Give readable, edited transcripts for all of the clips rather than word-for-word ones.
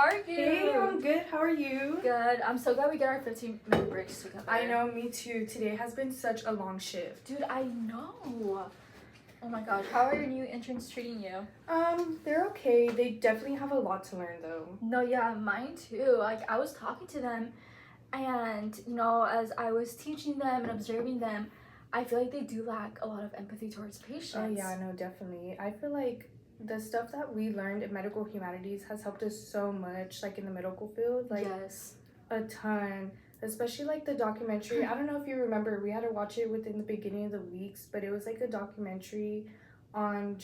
are you? Hey, I'm good. How are you? Good. I'm so glad we get our 15-minute breaks together. I know, me too. Today has been such a long shift. Dude, I know. Oh my gosh, how are your new interns treating you? They're okay. They definitely have a lot to learn though. No, yeah, mine too. Like, I was talking to them, and, you know, as I was teaching them and observing them, I feel like they do lack a lot of empathy towards patients. Oh yeah, no, definitely. I feel like the stuff that we learned in medical humanities has helped us so much, like in the medical field. Like, yes. A ton. Especially like the documentary. I don't know if you remember, we had to watch it within the beginning of the weeks, but it was like a documentary on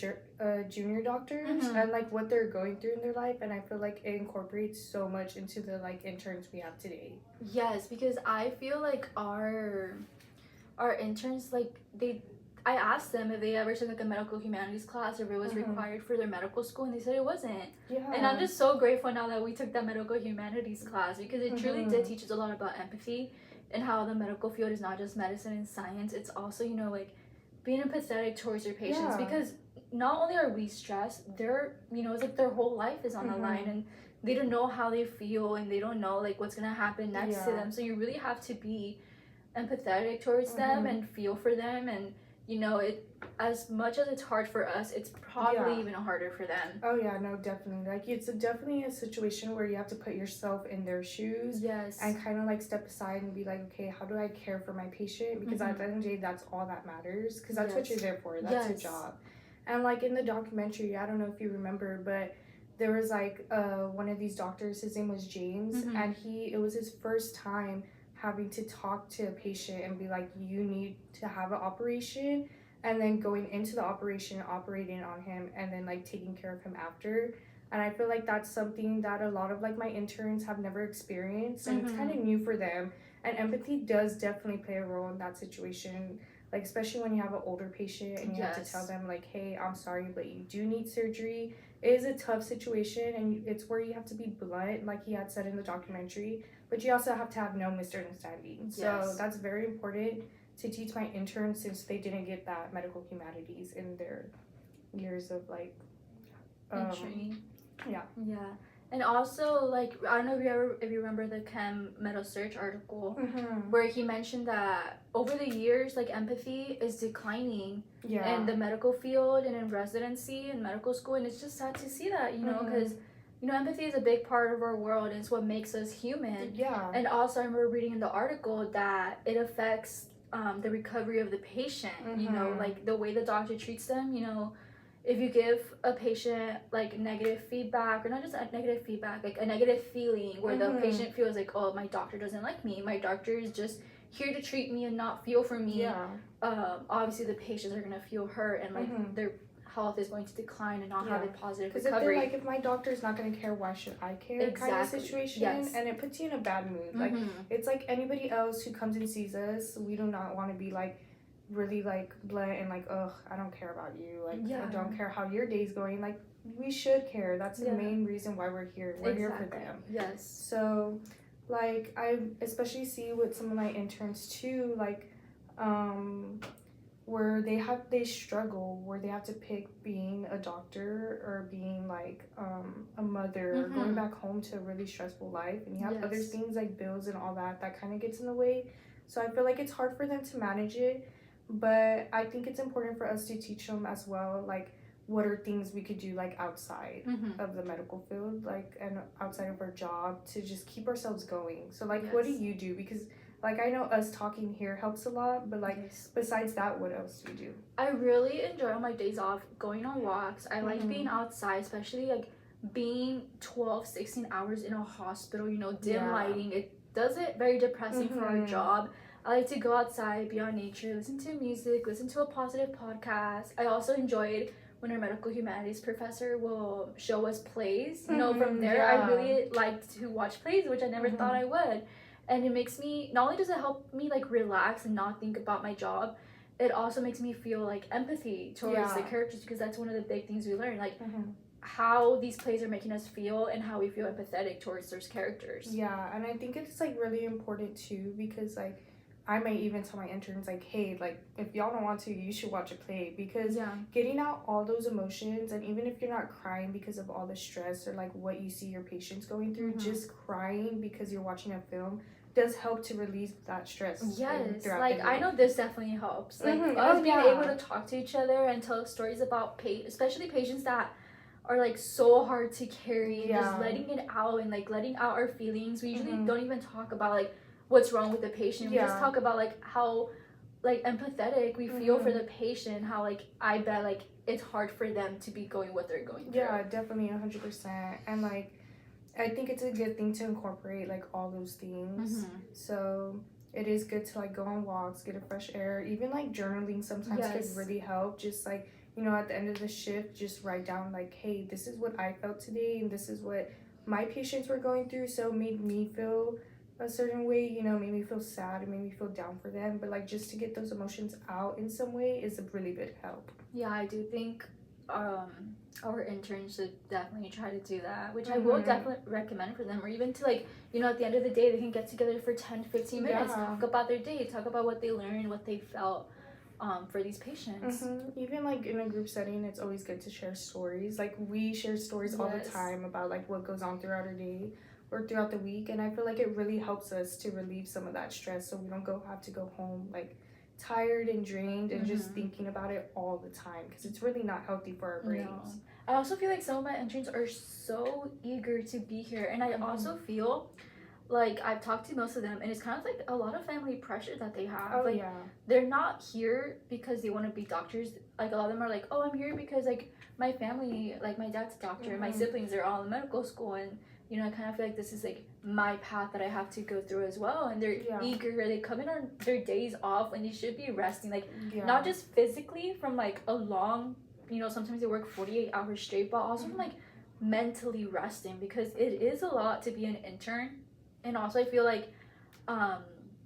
junior doctors and like what they're going through in their life, and I feel like it incorporates so much into the like interns we have today. Yes, because I feel like our interns, like, I asked them if they ever took like a medical humanities class or if it was required for their medical school, and they said it wasn't. Yeah. And I'm just so grateful now that we took that medical humanities class, because it truly did teach us a lot about empathy and how the medical field is not just medicine and science. It's also, you know, like being empathetic towards your patients, because not only are we stressed, they're, you know, it's like their whole life is on the line, and they don't know how they feel, and they don't know like what's gonna happen next to them. So you really have to be empathetic towards them and feel for them, and you know, it, as much as it's hard for us, it's probably even harder for them. Oh yeah, no, definitely. Like, it's definitely a situation where you have to put yourself in their shoes. Yes. And kind of like step aside and be like, okay, how do I care for my patient? Because at the end of the day, that's all that matters. Because that's what you're there for. That's your job. And like in the documentary, I don't know if you remember, but there was like one of these doctors. His name was James, and it was his first time having to talk to a patient and be like, you need to have an operation, and then going into the operation, operating on him, and then like taking care of him after. And I feel like that's something that a lot of like my interns have never experienced, and it's kind of new for them. And empathy does definitely play a role in that situation, like especially when you have an older patient and you have to tell them like, hey, I'm sorry, but you do need surgery. It is a tough situation, and it's where you have to be blunt, like he had said in the documentary, but you also have to have no misunderstanding. So that's very important to teach my interns, since they didn't get that medical humanities in their years of like training. Yeah. And also, like, I don't know if you remember the Chem Meta Search article where he mentioned that over the years, like, empathy is declining in the medical field and in residency and medical school, and it's just sad to see that, you know, because you know, empathy is a big part of our world, and it's what makes us human. Yeah. And also, I remember reading in the article that it affects the recovery of the patient. You know, like the way the doctor treats them. You know, if you give a patient like negative feedback, or not just a negative feedback, like a negative feeling where the patient feels like, oh, my doctor doesn't like me, my doctor is just here to treat me and not feel for me. Obviously the patients are gonna feel hurt, and like their health is going to decline and not have a positive recovery. Because if they're like, if my doctor's not going to care, why should I care? Kind of situation. And it puts you in a bad mood. Like, it's like anybody else who comes and sees us, we do not want to be like really like blunt and like, ugh, I don't care about you, like I don't care how your day's going. Like, we should care. That's the main reason why we're here. We're here for them. So like, I especially see with some of my interns too, like where they struggle, where they have to pick being a doctor or being like a mother, or going back home to a really stressful life, and you have other things like bills and all that kind of gets in the way. So I feel like it's hard for them to manage it, but I think it's important for us to teach them as well, like what are things we could do like outside of the medical field, like, and outside of our job, to just keep ourselves going. So like, what do you do? Because like, I know us talking here helps a lot, but like, besides that, what else do you do? I really enjoy on my days off going on walks. I like being outside, especially like being 16 hours in a hospital, you know, dim lighting. It does it very depressing for our job. I like to go outside, be on nature, listen to music, listen to a positive podcast. I also enjoyed when our medical humanities professor will show us plays. You know, from there, I really like to watch plays, which I never thought I would. And it makes me, not only does it help me like relax and not think about my job, it also makes me feel like empathy towards the characters, because that's one of the big things we learn, like how these plays are making us feel and how we feel empathetic towards those characters. Yeah, and I think it's like really important too, because like I might even tell my interns, like, hey, like, if y'all don't want to, you should watch a play, because getting out all those emotions, and even if you're not crying because of all the stress or like what you see your patients going through, just crying because you're watching a film does help to relieve that stress. Yes, like I know this definitely helps. Like us being able to talk to each other and tell stories about especially patients that are like so hard to carry, and just letting it out and like letting out our feelings. We usually don't even talk about like what's wrong with the patient. We just talk about like how like empathetic we feel for the patient, how like I bet like it's hard for them to be going what they're going through. Yeah, definitely 100%. And like I think it's a good thing to incorporate like all those things. So it is good to like go on walks, get a fresh air, even like journaling sometimes could really help. Just like, you know, at the end of the shift, just write down like, hey, this is what I felt today, and this is what my patients were going through, so it made me feel a certain way, you know, made me feel sad, it made me feel down for them. But like just to get those emotions out in some way is a really big help. Yeah, I do think our interns should definitely try to do that, which I will definitely recommend for them, or even to like, you know, at the end of the day they can get together for 10-15 minutes, talk about their day, talk about what they learned, what they felt for these patients. Even like in a group setting, it's always good to share stories. Like we share stories all the time about like what goes on throughout our day or throughout the week, and I feel like it really helps us to relieve some of that stress, so we don't have to go home like tired and drained and just thinking about it all the time, because it's really not healthy for our brains. No. I also feel like some of my interns are so eager to be here, and I also feel like I've talked to most of them, and it's kind of like a lot of family pressure that they have. They're not here because they want to be doctors. Like a lot of them are like, oh, I'm here because like my family, like my dad's a doctor, my siblings are all in medical school, and you know, I kind of feel like this is like my path that I have to go through as well. And they're eager. They come in on their days off when they should be resting, like not just physically from like a long, you know, sometimes they work 48 hours straight, but also from like mentally resting, because it is a lot to be an intern. And also I feel like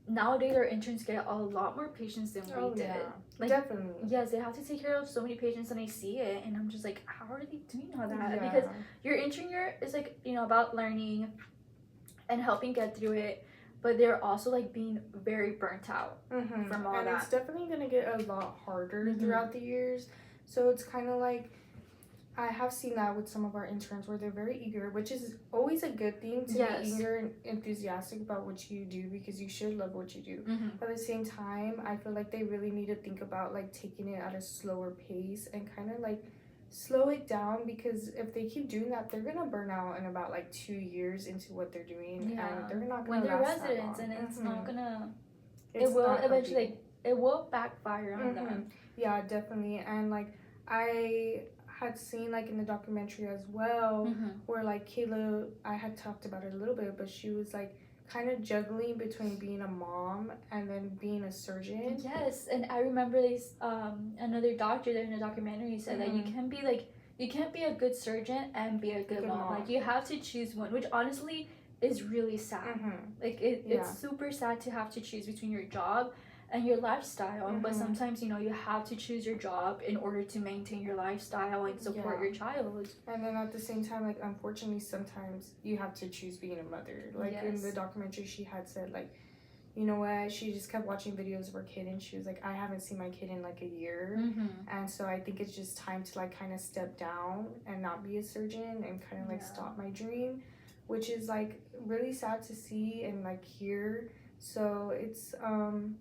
nowadays our interns get a lot more patients than we did. Like, definitely. Yes, they have to take care of so many patients, and I see it, and I'm just like, how are they doing all that? Because your intern year is like, you know, about learning and helping get through it, but they're also like being very burnt out from all that. And it's definitely gonna get a lot harder throughout the years. So it's kind of like, I have seen that with some of our interns where they're very eager, which is always a good thing to be eager and enthusiastic about what you do, because you should love what you do. But at the same time, I feel like they really need to think about like taking it at a slower pace and kind of like slow it down, because if they keep doing that, they're gonna burn out in about like 2 years into what they're doing, and they're not gonna when they're last residents, that long. And it's not gonna. It will eventually like it will backfire on them. Yeah, definitely. And like I had seen like in the documentary as well, where like Kayla, I had talked about it a little bit, but she was like kind of juggling between being a mom and then being a surgeon. Yes, and I remember this another doctor there in the documentary said that you can't be a good surgeon and be a good mom. Like you have to choose one, which honestly is really sad. Like it's super sad to have to choose between your job and your lifestyle, but sometimes, you know, you have to choose your job in order to maintain your lifestyle and support your child. And then at the same time, like unfortunately sometimes you have to choose being a mother. Like in the documentary, she had said like, you know what, she just kept watching videos of her kid, and she was like, I haven't seen my kid in like a year, and so I think it's just time to like kind of step down and not be a surgeon and kind of like stop my dream, which is like really sad to see and like hear. So it's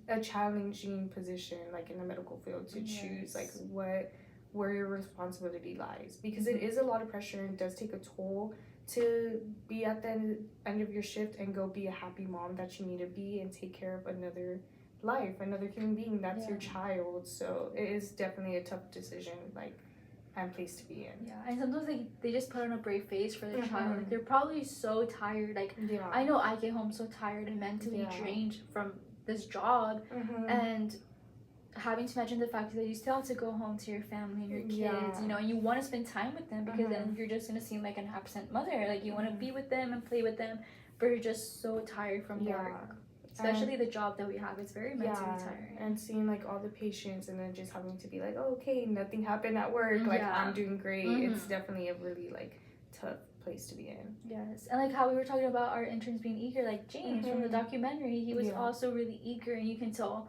a challenging position, like in the medical field, to choose like where your responsibility lies, because it is a lot of pressure and does take a toll to be at the end of your shift and go be a happy mom that you need to be and take care of another life, another human being that's your child. So it is definitely a tough decision, like, and place to be in. Yeah, and sometimes they just put on a brave face for their child. Like they're probably so tired. Like I know I get home so tired and mentally drained from this job, and having to imagine the fact that you still have to go home to your family and your kids, you know, and you want to spend time with them, because then you're just gonna seem like an absent mother. Like you want to be with them and play with them, but you're just so tired from work. Especially the job that we have, it's very mentally tiring. And seeing like all the patients and then just having to be like, oh, okay, nothing happened at work, like I'm doing great. It's definitely a really like tough place to be in. Yes, and like how we were talking about our interns being eager, like James from the documentary, he was also really eager, and you can tell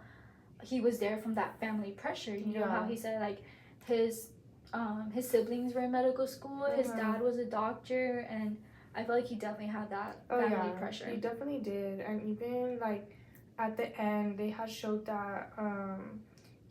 he was there from that family pressure. You know how he said like his siblings were in medical school, his dad was a doctor, and I feel like he definitely had that family pressure. He definitely did, and even like at the end, they had showed that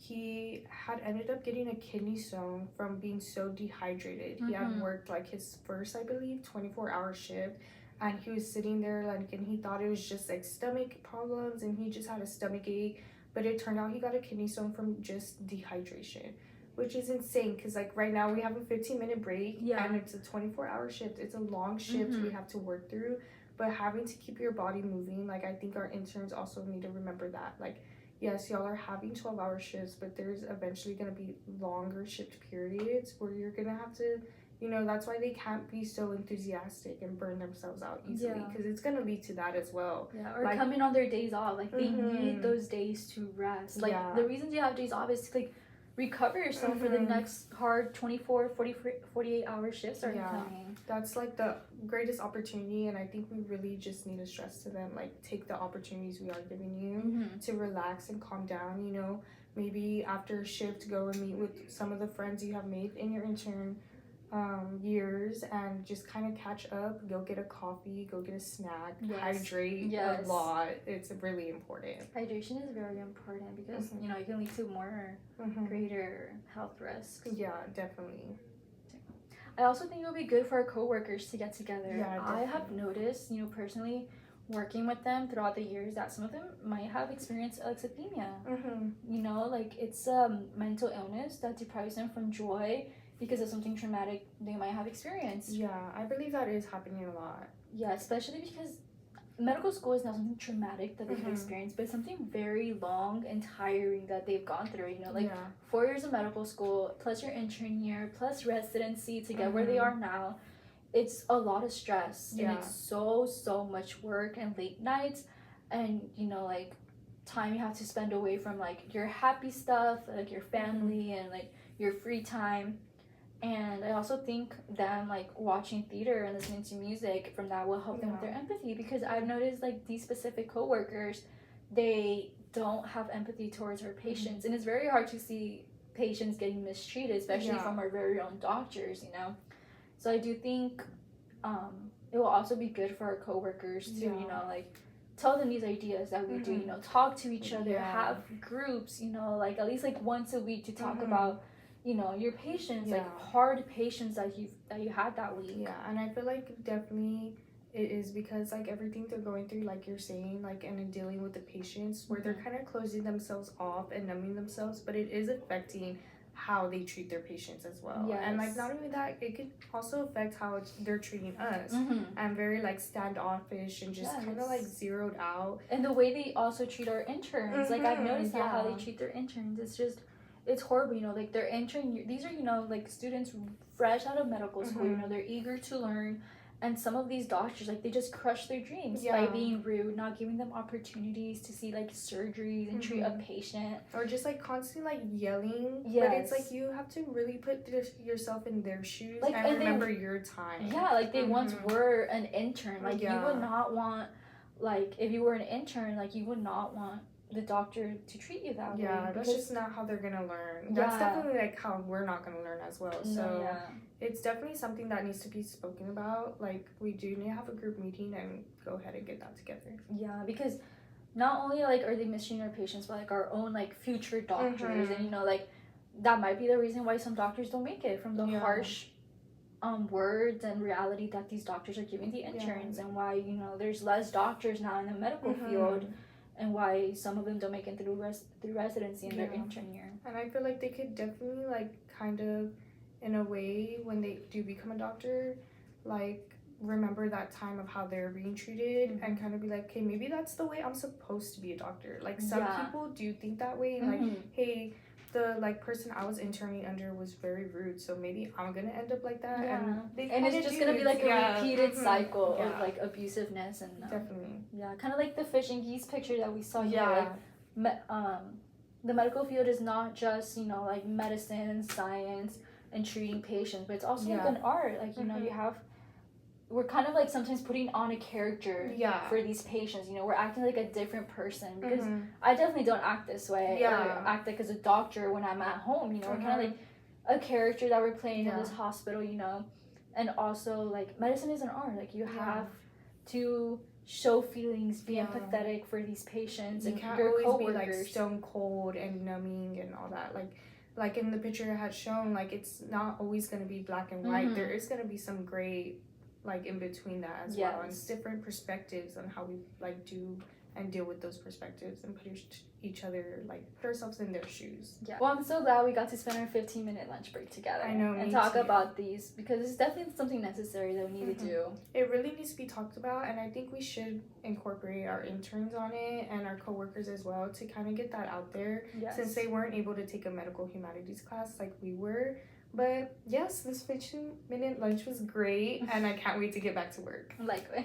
he had ended up getting a kidney stone from being so dehydrated. He had worked like his first, I believe, 24-hour shift, and he was sitting there like, and he thought it was just like stomach problems, and he just had a stomach ache, but it turned out he got a kidney stone from just dehydration, which is insane because like right now we have a 15-minute break and it's a 24-hour shift. It's a long shift we have to work through, but having to keep your body moving, like I think our interns also need to remember that, like, yes, y'all are having 12-hour shifts, but there's eventually going to be longer shift periods where you're going to have to, you know, that's why they can't be so enthusiastic and burn themselves out easily, because it's going to lead to that as well. Yeah, or like, coming on their days off, like they need those days to rest. Like the reasons you have days off is to like recover yourself for the next hard 48-hour shifts are coming. That's like the greatest opportunity, and I think we really just need to stress to them, like, take the opportunities we are giving you to relax and calm down. You know, maybe after a shift, go and meet with some of the friends you have made in your intern years and just kind of catch up. Go get a coffee, go get a snack, hydrate a lot. It's really important. Hydration is very important because you know, it can lead to more greater health risks. Yeah, definitely. I also think it would be good for our coworkers to get together. Yeah, I have noticed, you know, personally working with them throughout the years that some of them might have experienced alexithymia. You know, like it's a mental illness that deprives them from joy because of something traumatic they might have experienced. Yeah, I believe that is happening a lot. Yeah, especially because medical school is not something traumatic that they've experienced, but something very long and tiring that they've gone through. You know, like 4 years of medical school, plus your intern year, plus residency to get where they are now. It's a lot of stress. And it's so much work and late nights and, you know, like time you have to spend away from like your happy stuff, like your family and like your free time. And I also think them like watching theater and listening to music from that will help them with their empathy, because I've noticed like these specific coworkers, they don't have empathy towards our patients, and it's very hard to see patients getting mistreated, especially from our very own doctors, you know. So I do think it will also be good for our coworkers to, you know, like tell them these ideas that we do, you know, talk to each other, have groups, you know, like at least like once a week to talk about, you know, your patients, like hard patients that you had that week. Yeah, and I feel like definitely it is because like everything they're going through, like you're saying, like and in dealing with the patients where they're kind of closing themselves off and numbing themselves, but it is affecting how they treat their patients as well. And like not only that, it could also affect how they're treating us and very like standoffish and just kind of like zeroed out. And the way they also treat our interns, like I've noticed how they treat their interns, it's horrible, you know, like they're entering, these are, you know, like students fresh out of medical school, you know, they're eager to learn, and some of these doctors, like, they just crush their dreams by being rude, not giving them opportunities to see, like, surgeries and treat a patient. Or just, like, constantly, like, yelling. But it's, like, you have to really put yourself in their shoes like, and remember your time. Yeah, like, they once were an intern. Like, you would not want, like, if you were an intern, like, you would not want the doctor to treat you that way. Yeah, that's just not how they're gonna learn. That's definitely like how we're not gonna learn as well. So it's definitely something that needs to be spoken about. Like, we do need to have a group meeting and go ahead and get that together. Yeah, because not only like are they mistreating our patients, but like our own like future doctors, and you know, like that might be the reason why some doctors don't make it, from the harsh words and reality that these doctors are giving the interns, and why, you know, there's less doctors now in the medical field. And why some of them don't make it through residency in their intern year. And I feel like they could definitely, like, kind of, in a way, when they do become a doctor, like, remember that time of how they're being treated and kind of be like, okay, maybe that's the way I'm supposed to be a doctor. Like, some people do think that way. And, like, hey, the, like, person I was interning under was very rude, so maybe I'm gonna end up like that. And it's just gonna be like a repeated cycle of like abusiveness and definitely kind of like the fish and geese picture that we saw here. Like, the medical field is not just, you know, like medicine and science and treating patients, but it's also like an art. Like, you know, you have we're kind of like sometimes putting on a character for these patients. You know, we're acting like a different person because I definitely don't act this way or act like as a doctor when I'm at home. You know, we're kind of like a character that we're playing in this hospital. You know, and also like medicine is an art. Like you have to show feelings, be empathetic for these patients and your coworkers. Be like stone cold and numbing and all that. Like in the picture I had shown, like it's not always going to be black and white. There is going to be some gray like in between that as well, and it's different perspectives on how we like do and deal with those perspectives and put each other, like put ourselves in their shoes. Well, I'm so glad we got to spend our 15-minute lunch break together. I know, and talk about these because it's definitely something necessary that we need to do. It really needs to be talked about, and I think we should incorporate our interns on it and our coworkers as well to kind of get that out there, since they weren't able to take a medical humanities class like we were. But yes, this 15-minute lunch was great, and I can't wait to get back to work. Likewise.